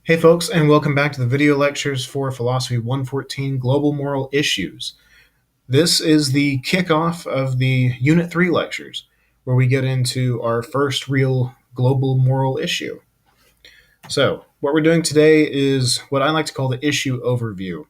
Hey folks, and welcome back to the video lectures for Philosophy 114 Global Moral Issues. This is the kickoff of the Unit 3 lectures, where we get into our first real global moral issue. So, what we're doing today is what I like to call the issue overview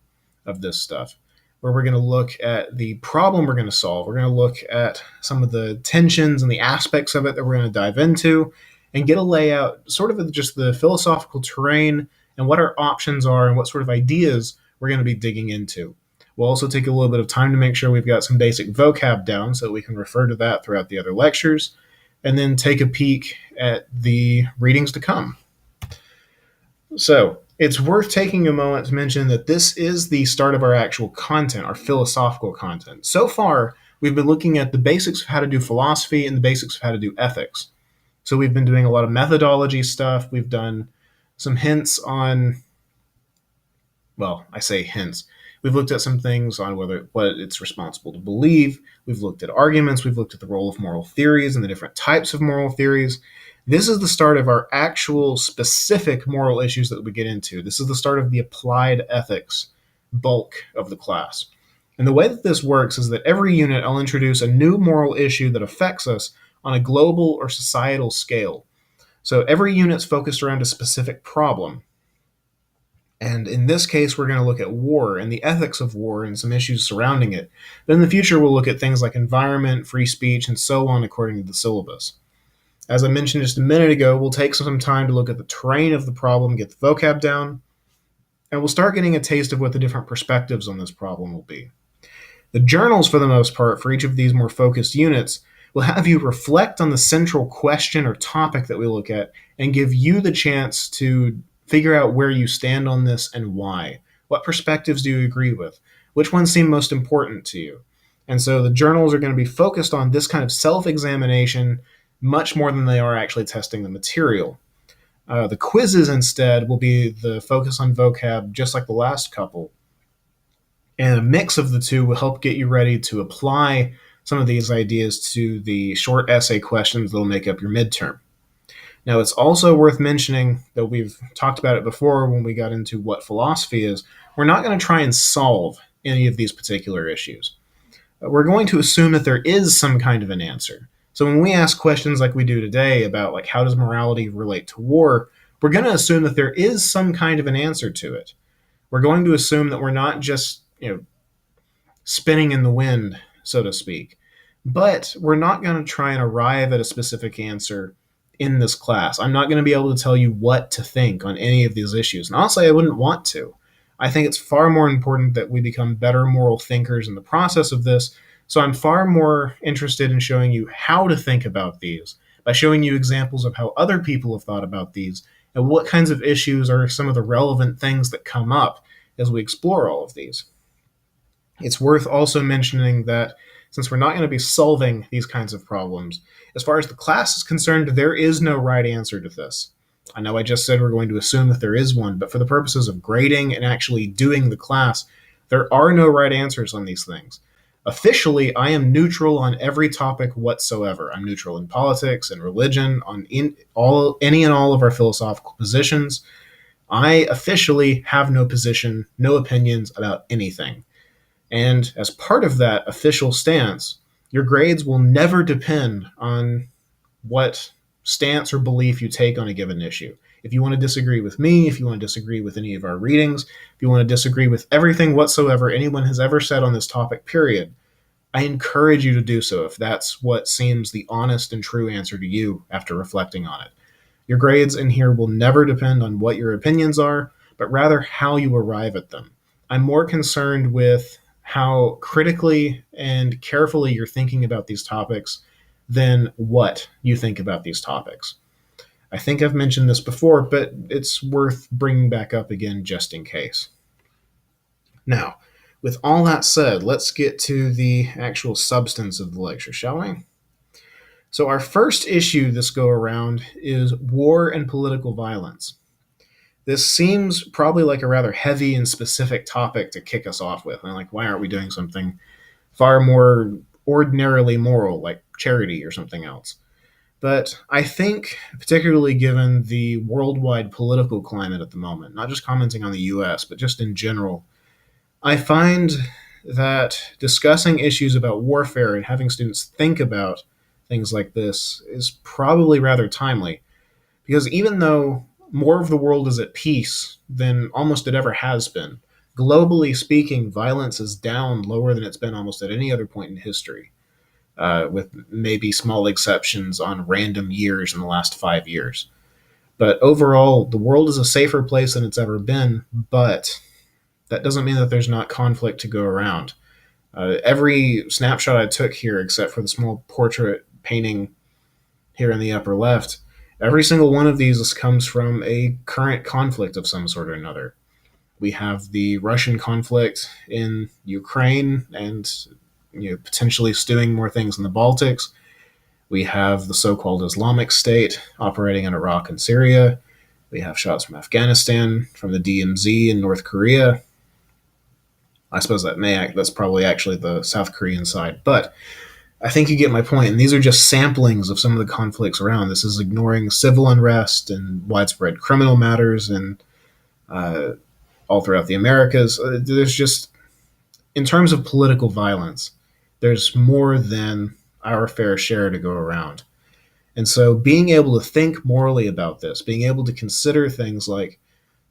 of this stuff, where we're going to look at the problem we're going to solve. We're going to look at some of the tensions and the aspects of it that we're going to dive into and get a layout, sort of just the philosophical terrain and what our options are and what sort of ideas we're going to be digging into. We'll also take a little bit of time to make sure we've got some basic vocab down so that we can refer to that throughout the other lectures, and then take a peek at the readings to come. So, it's worth taking a moment to mention that this is the start of our actual content, our philosophical content. So far, we've been looking at the basics of how to do philosophy and the basics of how to do ethics. So, we've been doing a lot of methodology stuff. We've done some hints on, well, I say hints. We've looked at some things on what it's responsible to believe. We've looked at arguments. We've looked at the role of moral theories and the different types of moral theories. This is the start of our actual specific moral issues that we get into. This is the start of the applied ethics bulk of the class. And the way that this works is that every unit I'll introduce a new moral issue that affects us on a global or societal scale. So every unit's focused around a specific problem. And in this case, we're going to look at war and the ethics of war and some issues surrounding it. But in the future, we'll look at things like environment, free speech, and so on according to the syllabus. As I mentioned just a minute ago, we'll take some time to look at the terrain of the problem, get the vocab down, and we'll start getting a taste of what the different perspectives on this problem will be. The journals, for the most part, for each of these more focused units, will have you reflect on the central question or topic that we look at and give you the chance to figure out where you stand on this and why. What perspectives do you agree with? Which ones seem most important to you? And so the journals are going to be focused on this kind of self-examination much more than they are actually testing the material. The quizzes instead will be the focus on vocab, just like the last couple. And a mix of the two will help get you ready to apply some of these ideas to the short essay questions that will make up your midterm. Now, it's also worth mentioning that we've talked about it before when we got into what philosophy is. We're not going to try and solve any of these particular issues. We're going to assume that there is some kind of an answer. So when we ask questions like we do today about like how does morality relate to war, we're going to assume that there is some kind of an answer to it. We're going to assume that we're not just, spinning in the wind, so to speak. But we're not going to try and arrive at a specific answer in this class. I'm not going to be able to tell you what to think on any of these issues. And honestly, I wouldn't want to. I think it's far more important that we become better moral thinkers in the process of this. So I'm far more interested in showing you how to think about these by showing you examples of how other people have thought about these and what kinds of issues are some of the relevant things that come up as we explore all of these. It's worth also mentioning that since we're not going to be solving these kinds of problems, as far as the class is concerned, there is no right answer to this. I know I just said we're going to assume that there is one, but for the purposes of grading and actually doing the class, there are no right answers on these things. Officially, I am neutral on every topic whatsoever. I'm neutral in politics and religion, on any and all of our philosophical positions. I officially have no position, no opinions about anything. And as part of that official stance, your grades will never depend on what stance or belief you take on a given issue. If you want to disagree with me, if you want to disagree with any of our readings, if you want to disagree with everything whatsoever anyone has ever said on this topic, period, I encourage you to do so if that's what seems the honest and true answer to you after reflecting on it. Your grades in here will never depend on what your opinions are, but rather how you arrive at them. I'm more concerned with how critically and carefully you're thinking about these topics than what you think about these topics. I think I've mentioned this before, but it's worth bringing back up again just in case. Now, with all that said, let's get to the actual substance of the lecture, shall we? So, our first issue this go around is war and political violence. This seems probably like a rather heavy and specific topic to kick us off with. And like, why aren't we doing something far more ordinarily moral, like charity or something else? But I think, particularly given the worldwide political climate at the moment, not just commenting on the US, but just in general, I find that discussing issues about warfare and having students think about things like this is probably rather timely. Because even though more of the world is at peace than almost it ever has been, globally speaking, violence is down lower than it's been almost at any other point in history, with maybe small exceptions on random years in the last 5 years. But overall, the world is a safer place than it's ever been, but that doesn't mean that there's not conflict to go around. Every snapshot I took here, except for the small portrait painting here in the upper left, every single one of these comes from a current conflict of some sort or another. We have the Russian conflict in Ukraine and potentially stewing more things in the Baltics. We have the so-called Islamic State operating in Iraq and Syria. We have shots from Afghanistan, from the DMZ in North Korea. I suppose that's probably actually the South Korean side, but I think you get my point. And these are just samplings of some of the conflicts around. This is ignoring civil unrest and widespread criminal matters and all throughout the Americas. There's just, in terms of political violence, there's more than our fair share to go around. And so being able to think morally about this, being able to consider things like,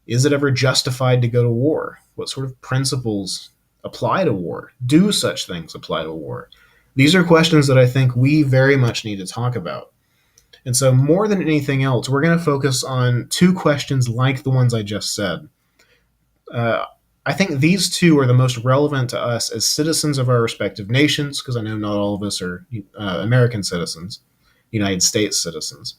is it ever justified to go to war? What sort of principles apply to war? Do such things apply to war? These are questions that I think we very much need to talk about. And so, more than anything else, we're going to focus on two questions like the ones I just said. I think these two are the most relevant to us as citizens of our respective nations, because I know not all of us are American citizens, United States citizens.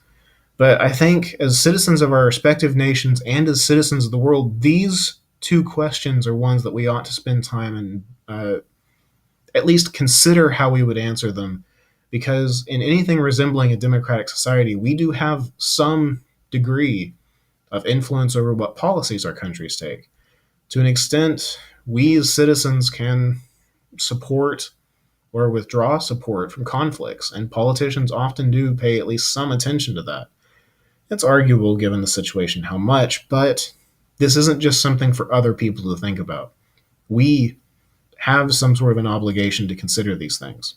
But I think as citizens of our respective nations and as citizens of the world, these two questions are ones that we ought to spend time and at least consider how we would answer them. Because in anything resembling a democratic society, we do have some degree of influence over what policies our countries take. To an extent, we as citizens can support or withdraw support from conflicts, and politicians often do pay at least some attention to that. It's arguable given the situation how much, but this isn't just something for other people to think about. We have some sort of an obligation to consider these things.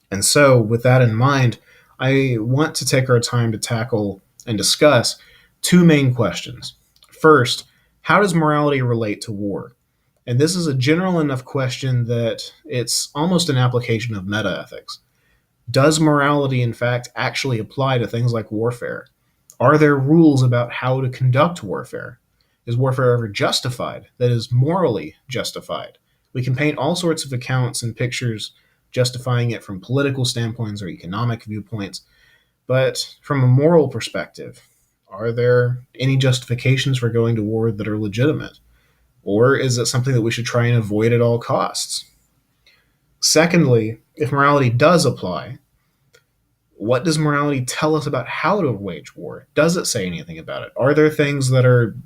And so, with that in mind, I want to take our time to tackle and discuss two main questions. First, how does morality relate to war? And this is a general enough question that it's almost an application of meta-ethics. Does morality, in fact, actually apply to things like warfare? Are there rules about how to conduct warfare? Is warfare ever justified? That is, morally justified? We can paint all sorts of accounts and pictures justifying it from political standpoints or economic viewpoints, but from a moral perspective, are there any justifications for going to war that are legitimate? Or is it something that we should try and avoid at all costs? Secondly, if morality does apply, what does morality tell us about how to wage war? Does it say anything about it? Are there things that are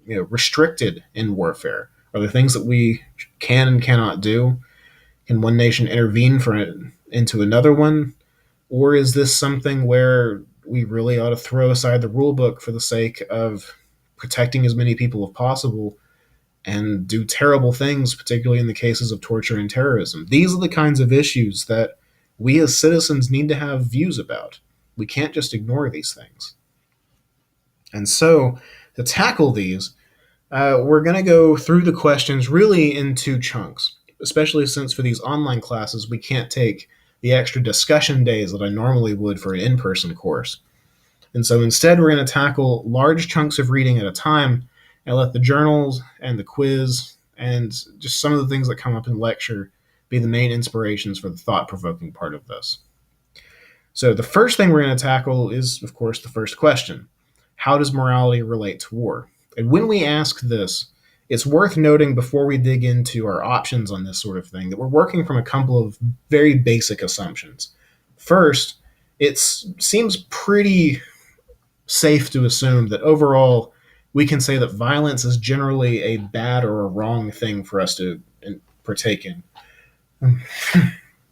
restricted in warfare? Are there things that we can and cannot do? Can one nation intervene into another one? Or is this something where we really ought to throw aside the rule book for the sake of protecting as many people as possible and do terrible things, particularly in the cases of torture and terrorism? These are the kinds of issues that we as citizens need to have views about. We can't just ignore these things. And so, to tackle these, we're going to go through the questions really in two chunks, especially since for these online classes, we can't take the extra discussion days that I normally would for an in-person course. And so instead, we're going to tackle large chunks of reading at a time and let the journals and the quiz and just some of the things that come up in lecture be the main inspirations for the thought-provoking part of this. So the first thing we're going to tackle is, of course, the first question. How does morality relate to war? And when we ask this, it's worth noting before we dig into our options on this sort of thing that we're working from a couple of very basic assumptions. First, it seems pretty safe to assume that overall we can say that violence is generally a bad or a wrong thing for us to partake in.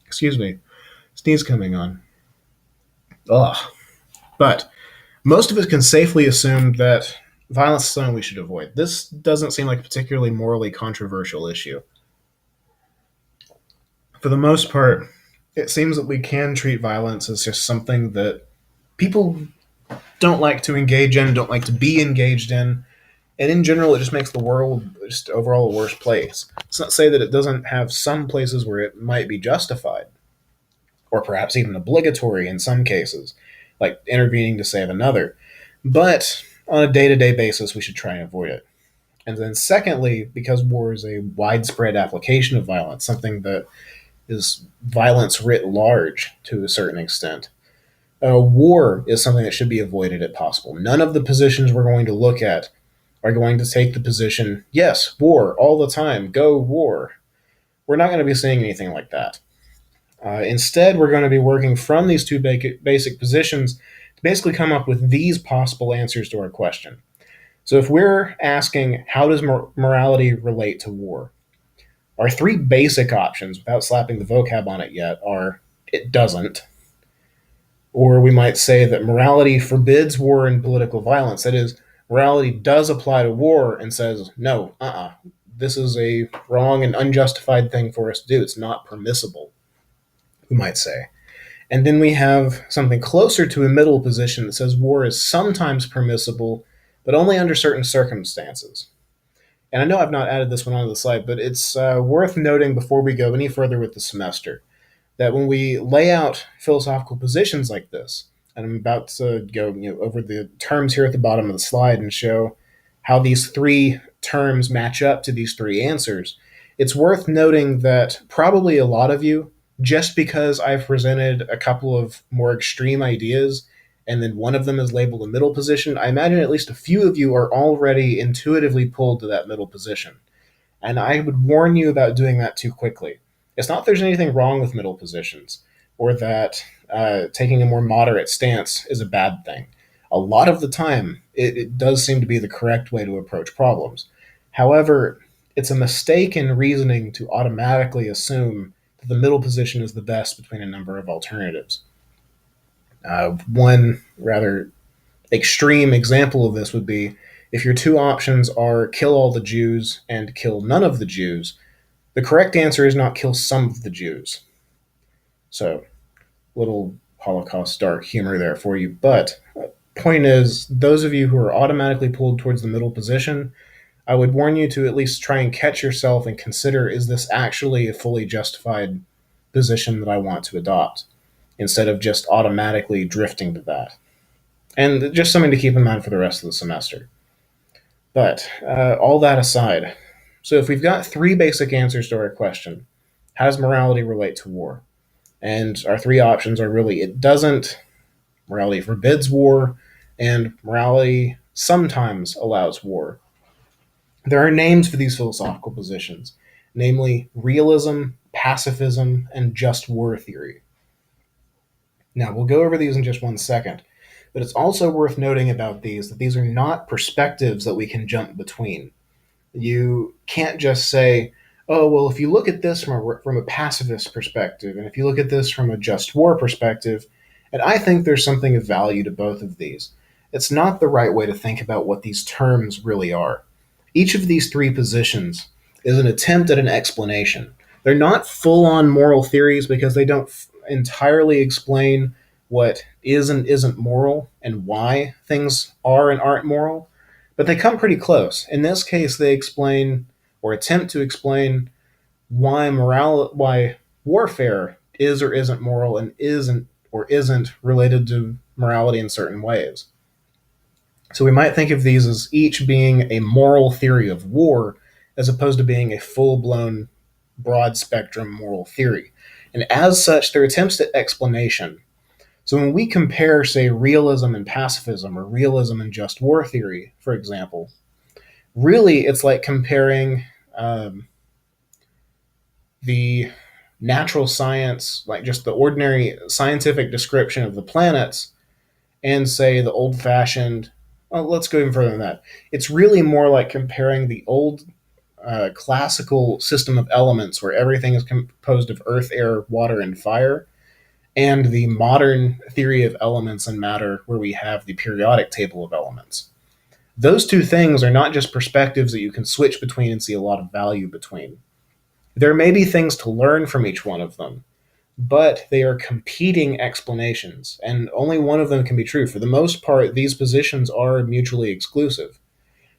Excuse me, sneeze coming on. Ugh. But most of us can safely assume that violence is something we should avoid. This doesn't seem like a particularly morally controversial issue. For the most part, it seems that we can treat violence as just something that people don't like to engage in, don't like to be engaged in, and in general, it just makes the world just overall a worse place. It's not to say that it doesn't have some places where it might be justified, or perhaps even obligatory in some cases, like intervening to save another. But on a day to day basis, we should try and avoid it. And then, secondly, because war is a widespread application of violence, something that is violence writ large to a certain extent, war is something that should be avoided if possible. None of the positions we're going to look at are going to take the position, yes, war all the time, go war. We're not going to be saying anything like that. Instead, we're going to be working from these two basic positions to basically come up with these possible answers to our question. So, if we're asking, how does morality relate to war? Our three basic options, without slapping the vocab on it yet, are it doesn't, or we might say that morality forbids war and political violence. That is, morality does apply to war and says, no, this is a wrong and unjustified thing for us to do. It's not permissible, we might say. And then we have something closer to a middle position that says war is sometimes permissible, but only under certain circumstances. And I know I've not added this one onto the slide, but it's worth noting before we go any further with the semester that when we lay out philosophical positions like this, and I'm about to go over the terms here at the bottom of the slide and show how these three terms match up to these three answers, it's worth noting that probably a lot of you, just because I've presented a couple of more extreme ideas and then one of them is labeled a middle position, I imagine at least a few of you are already intuitively pulled to that middle position. And I would warn you about doing that too quickly. It's not that there's anything wrong with middle positions or that taking a more moderate stance is a bad thing. A lot of the time, it does seem to be the correct way to approach problems. However, it's a mistake in reasoning to automatically assume that the middle position is the best between a number of alternatives. One rather extreme example of this would be if your two options are kill all the Jews and kill none of the Jews, the correct answer is not kill some of the Jews. So, little Holocaust dark humor there for you. But point is, those of you who are automatically pulled towards the middle position, I would warn you to at least try and catch yourself and consider, is this actually a fully justified position that I want to adopt, instead of just automatically drifting to that. And just something to keep in mind for the rest of the semester. But all that aside, so if we've got three basic answers to our question, how does morality relate to war? And our three options are really it doesn't, morality forbids war, and morality sometimes allows war. There are names for these philosophical positions, namely realism, pacifism, and just war theory. Now, we'll go over these in just one second, but it's also worth noting about these that these are not perspectives that we can jump between. You can't just say, oh, well, if you look at this from a pacifist perspective, and if you look at this from a just war perspective, and I think there's something of value to both of these. It's not the right way to think about what these terms really are. Each of these three positions is an attempt at an explanation. They're not full on moral theories because they don't entirely explain what is and isn't moral and why things are and aren't moral, but they come pretty close. In this case, they explain or attempt to explain why warfare is or isn't moral and isn't or isn't related to morality in certain ways. So we might think of these as each being a moral theory of war as opposed to being a full-blown broad spectrum moral theory. And as such, they're attempts at explanation. So when we compare, say, realism and pacifism or realism and just war theory, for example, really it's like comparing the natural science, like just the ordinary scientific description of the planets, and say the old fashioned, well, let's go even further than that. It's really more like comparing the old classical system of elements where everything is composed of earth, air, water, and fire, and the modern theory of elements and matter, where we have the periodic table of elements. Those two things are not just perspectives that you can switch between and see a lot of value between. There may be things to learn from each one of them, but they are competing explanations, and only one of them can be true. For the most part, these positions are mutually exclusive.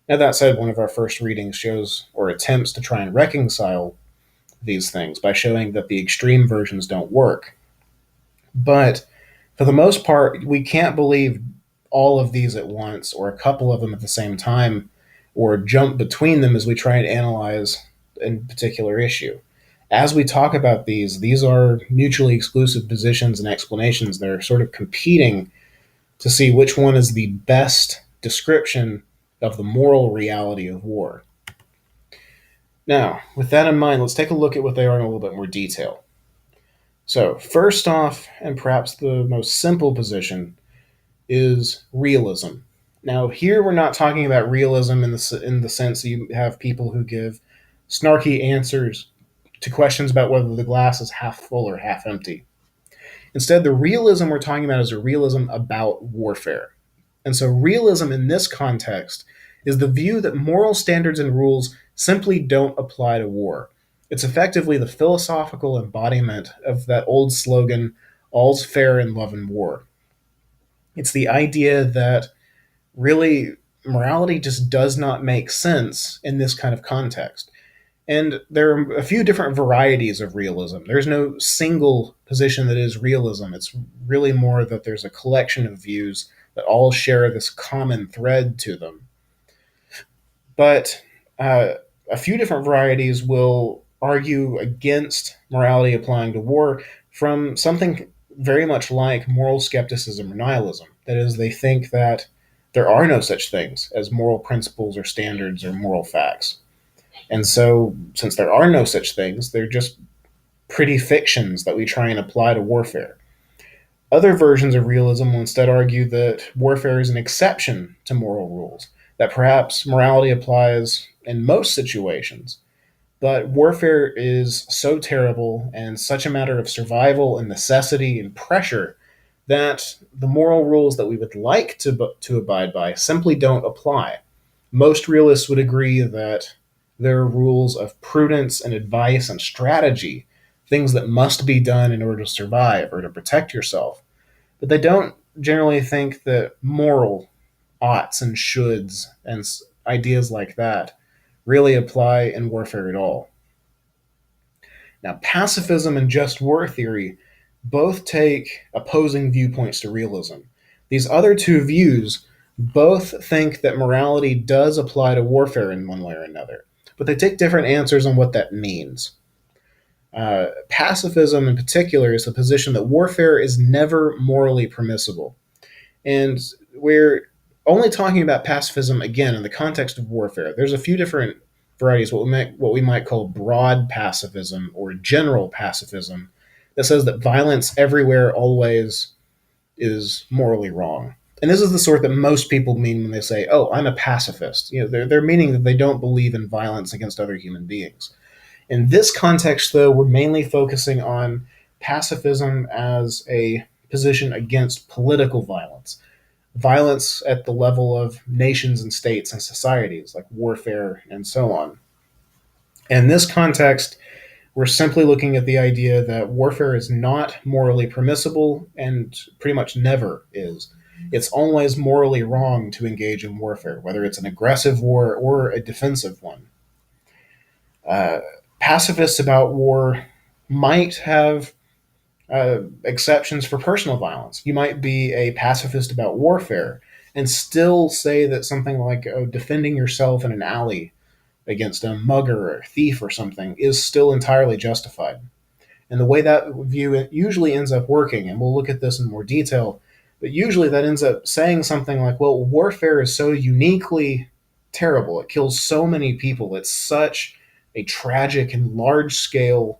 Now, that said, one of our first readings shows or attempts to try and reconcile these things by showing that the extreme versions don't work. But for the most part, we can't believe all of these at once or a couple of them at the same time or jump between them as we try and analyze a particular issue. As we talk about these are mutually exclusive positions and explanations. They're sort of competing to see which one is the best description of the moral reality of war. Now, with that in mind, let's take a look at what they are in a little bit more detail. So, first off, and perhaps the most simple position, is realism. Now, here we're not talking about realism in the sense that you have people who give snarky answers to questions about whether the glass is half full or half empty. Instead, the realism we're talking about is a realism about warfare. And so, realism in this context is the view that moral standards and rules simply don't apply to war. It's effectively the philosophical embodiment of that old slogan, all's fair in love and war. It's the idea that really morality just does not make sense in this kind of context. And there are a few different varieties of realism. There's no single position that is realism. It's really more that there's a collection of views that all share this common thread to them. But a few different varieties will argue against morality applying to war from something very much like moral skepticism or nihilism. That is, they think that there are no such things as moral principles or standards or moral facts. And so, since there are no such things, they're just pretty fictions that we try and apply to warfare. Other versions of realism will instead argue that warfare is an exception to moral rules, that perhaps morality applies in most situations, but warfare is so terrible and such a matter of survival and necessity and pressure that the moral rules that we would like to abide by simply don't apply. Most realists would agree that there are rules of prudence and advice and strategy, things that must be done in order to survive or to protect yourself. But they don't generally think that moral oughts and shoulds and ideas like that really apply in warfare at all. Now, pacifism and just war theory both take opposing viewpoints to realism. These other two views both think that morality does apply to warfare in one way or another, but they take different answers on what that means. Pacifism, in particular, is the position that warfare is never morally permissible. And we're only talking about pacifism, again, in the context of warfare. There's a few different varieties, what we might call broad pacifism or general pacifism, that says that violence everywhere always is morally wrong. And this is the sort that most people mean when they say, "Oh, I'm a pacifist." They're meaning that they don't believe in violence against other human beings. In this context, though, we're mainly focusing on pacifism as a position against political violence, violence at the level of nations and states and societies, like warfare and so on. In this context, we're simply looking at the idea that warfare is not morally permissible and pretty much never is. It's always morally wrong to engage in warfare, whether it's an aggressive war or a defensive one. Uh, Pacifists about war might have exceptions for personal violence. You might be a pacifist about warfare and still say that something like defending yourself in an alley against a mugger or a thief or something is still entirely justified. And the way that view usually ends up working, and we'll look at this in more detail, but usually that ends up saying something like, well, warfare is so uniquely terrible. It kills so many people. It's such a tragic and large scale,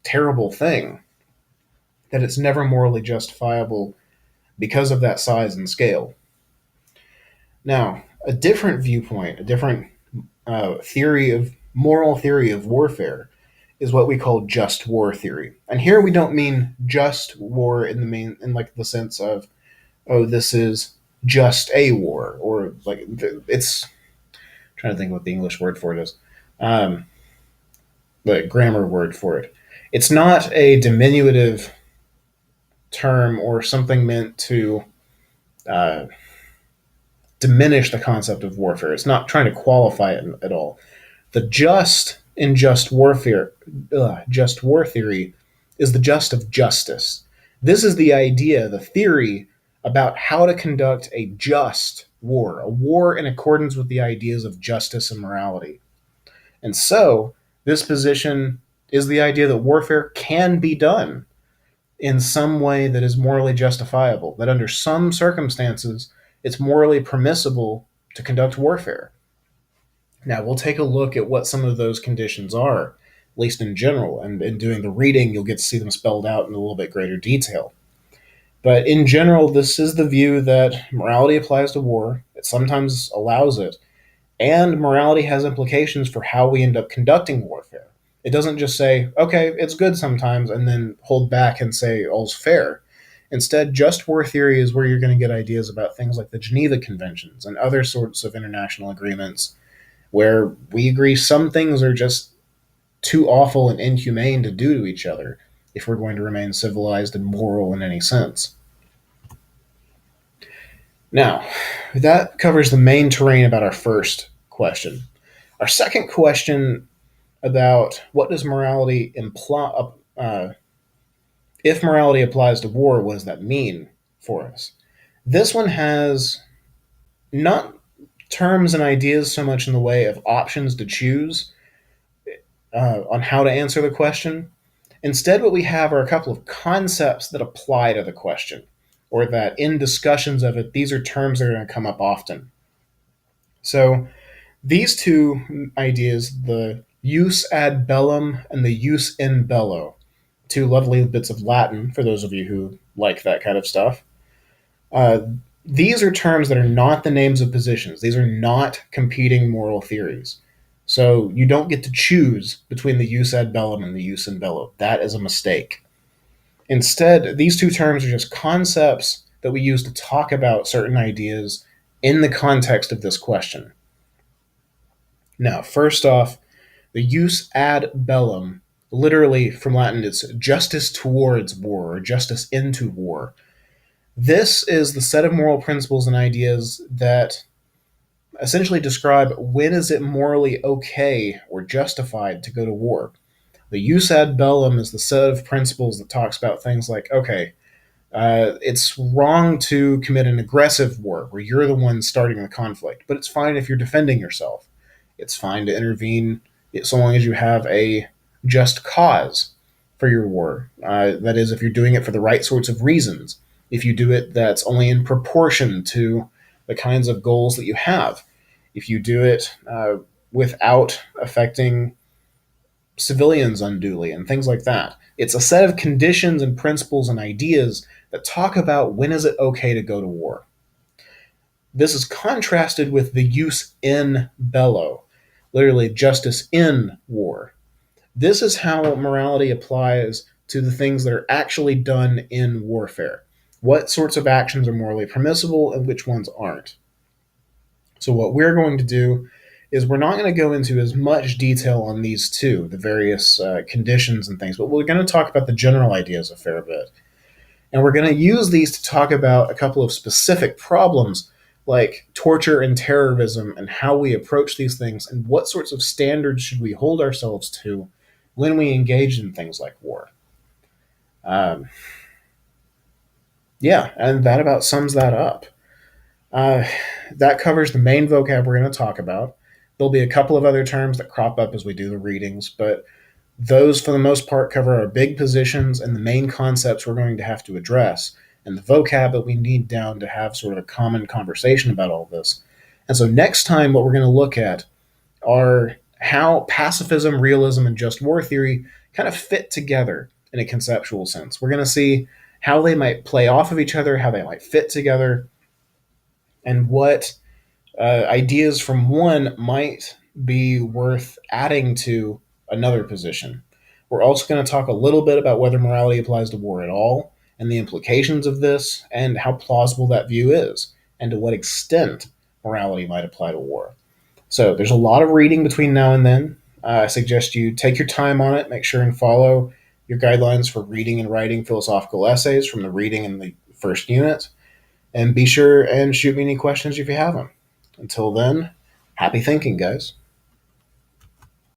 terrible thing that it's never morally justifiable because of that size and scale. Now, a different viewpoint, a different moral theory of warfare is what we call just war theory. And here we don't mean just war in the main in like the sense of, oh, this is just a war, or like it's, I'm trying to think what the English word for it is. Um, the grammar word for it. It's not a diminutive term or something meant to uh, diminish the concept of warfare. It's not trying to qualify it at all. The just in just war theory is the just of justice. This is the idea, the theory about how to conduct a just war, a war in accordance with the ideas of justice and morality. And so, this position is the idea that warfare can be done in some way that is morally justifiable, that under some circumstances it's morally permissible to conduct warfare. Now, we'll take a look at what some of those conditions are, at least in general, and in doing the reading, you'll get to see them spelled out in a little bit greater detail. But in general, this is the view that morality applies to war, it sometimes allows it, and morality has implications for how we end up conducting warfare. It doesn't just say, okay, it's good sometimes, and then hold back and say all's fair. Instead, just war theory is where you're going to get ideas about things like the Geneva Conventions and other sorts of international agreements where we agree some things are just too awful and inhumane to do to each other if we're going to remain civilized and moral in any sense. Now, that covers the main terrain about our first question. Our second question about what does morality imply, if morality applies to war, what does that mean for us? This one has not terms and ideas so much in the way of options to choose on how to answer the question. Instead, what we have are a couple of concepts that apply to the question, or that in discussions of it, these are terms that are going to come up often. So, these two ideas, the jus ad bellum and the jus in bello, two lovely bits of Latin for those of you who like that kind of stuff. Uh, these are terms that are not the names of positions. These are not competing moral theories. So you don't get to choose between the jus ad bellum and the jus in bello. That is a mistake. Instead, these two terms are just concepts that we use to talk about certain ideas in the context of this question. Now, first off, the jus ad bellum, literally from Latin, it's justice towards war or justice into war. This is the set of moral principles and ideas that essentially describe when is it morally okay or justified to go to war. The jus ad bellum is the set of principles that talks about things like, okay, it's wrong to commit an aggressive war where you're the one starting the conflict, but it's fine if you're defending yourself. It's fine to intervene so long as you have a just cause for your war. That is, if you're doing it for the right sorts of reasons. If you do it that's only in proportion to the kinds of goals that you have. If you do it without affecting civilians unduly and things like that. It's a set of conditions and principles and ideas that talk about when is it okay to go to war. This is contrasted with the jus in bello, literally justice in war. This is how morality applies to the things that are actually done in warfare. What sorts of actions are morally permissible and which ones aren't. So, what we're going to do is we're not going to go into as much detail on these two, the various conditions and things, but we're going to talk about the general ideas a fair bit. And we're going to use these to talk about a couple of specific problems like torture and terrorism and how we approach these things and what sorts of standards should we hold ourselves to when we engage in things like war. Um, yeah, and that about sums that up. Uh, that covers the main vocab we're going to talk about. There'll be a couple of other terms that crop up as we do the readings, but those, for the most part, cover our big positions and the main concepts we're going to have to address, and the vocab that we need down to have sort of a common conversation about all this. And so, next time, what we're going to look at are how pacifism, realism, and just war theory kind of fit together in a conceptual sense. We're going to see how they might play off of each other, how they might fit together, and what ideas from one might be worth adding to another position. We're also going to talk a little bit about whether morality applies to war at all, and the implications of this, and how plausible that view is, and to what extent morality might apply to war. So there's a lot of reading between now and then. I suggest you take your time on it, make sure and follow your guidelines for reading and writing philosophical essays from the reading in the first unit, and be sure and shoot me any questions if you have them. Until then, happy thinking, guys.